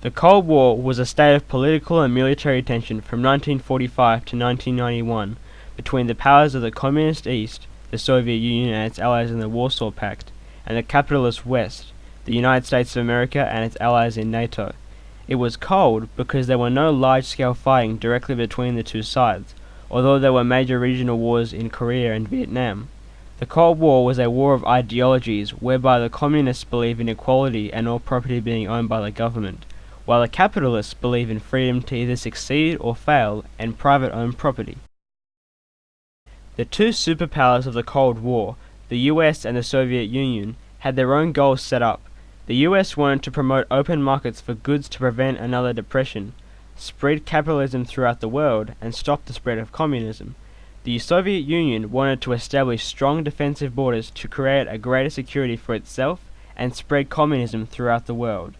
The Cold War was a state of political and military tension from 1945 to 1991 between the powers of the Communist East, the Soviet Union and its allies in the Warsaw Pact, and the capitalist West, the United States of America and its allies in NATO. It was cold because there were no large-scale fighting directly between the two sides, although there were major regional wars in Korea and Vietnam. The Cold War was a war of ideologies whereby the communists believe in equality and all property being owned by the government, while the capitalists believe in freedom to either succeed or fail and private-owned property. The two superpowers of the Cold War, the US and the Soviet Union, had their own goals set up. The US wanted to promote open markets for goods to prevent another depression, spread capitalism throughout the world, and stop the spread of communism. The Soviet Union wanted to establish strong defensive borders to create a greater security for itself and spread communism throughout the world.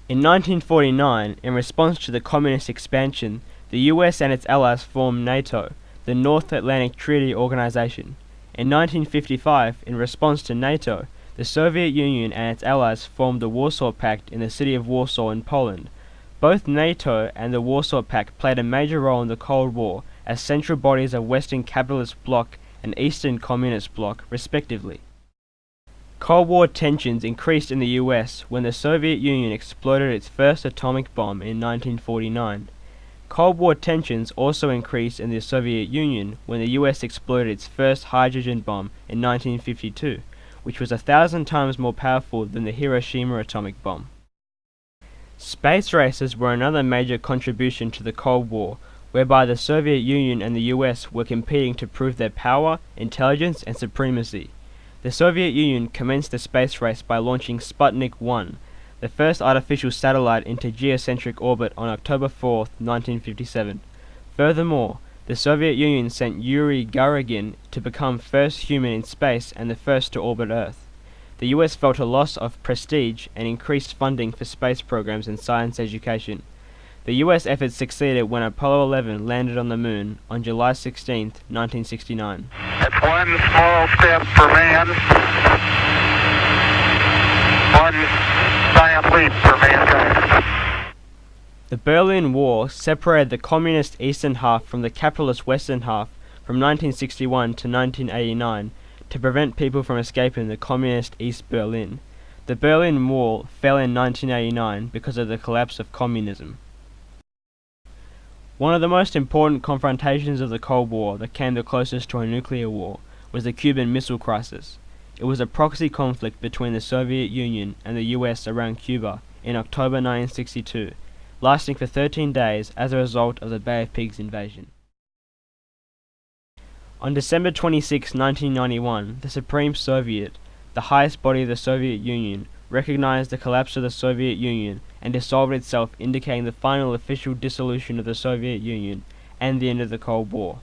In 1949, in response to the communist expansion, the US and its allies formed NATO, the North Atlantic Treaty Organization. In 1955, in response to NATO, the Soviet Union and its allies formed the Warsaw Pact in the city of Warsaw in Poland. Both NATO and the Warsaw Pact played a major role in the Cold War as central bodies of Western Capitalist Bloc and Eastern Communist Bloc, respectively. Cold War tensions increased in the US when the Soviet Union exploded its first atomic bomb in 1949. Cold War tensions also increased in the Soviet Union when the US exploded its first hydrogen bomb in 1952, which was 1,000 times more powerful than the Hiroshima atomic bomb. Space races were another major contribution to the Cold War, whereby the Soviet Union and the US were competing to prove their power, intelligence, and supremacy. The Soviet Union commenced the space race by launching Sputnik 1, the first artificial satellite into geocentric orbit on October 4, 1957. Furthermore, the Soviet Union sent Yuri Gagarin to become first human in space and the first to orbit Earth. The US felt a loss of prestige and increased funding for space programs and science education. The US efforts succeeded when Apollo 11 landed on the Moon on July 16, 1969. It's one small step for man, one giant leap for mankind. The Berlin Wall separated the communist eastern half from the capitalist western half from 1961 to 1989 to prevent people from escaping the communist East Berlin. The Berlin Wall fell in 1989 because of the collapse of communism. One of the most important confrontations of the Cold War that came the closest to a nuclear war was the Cuban Missile Crisis. It was a proxy conflict between the Soviet Union and the US around Cuba in October 1962, lasting for 13 days as a result of the Bay of Pigs invasion. On December 26, 1991, the Supreme Soviet, the highest body of the Soviet Union, recognized the collapse of the Soviet Union and dissolved itself, indicating the final official dissolution of the Soviet Union and the end of the Cold War.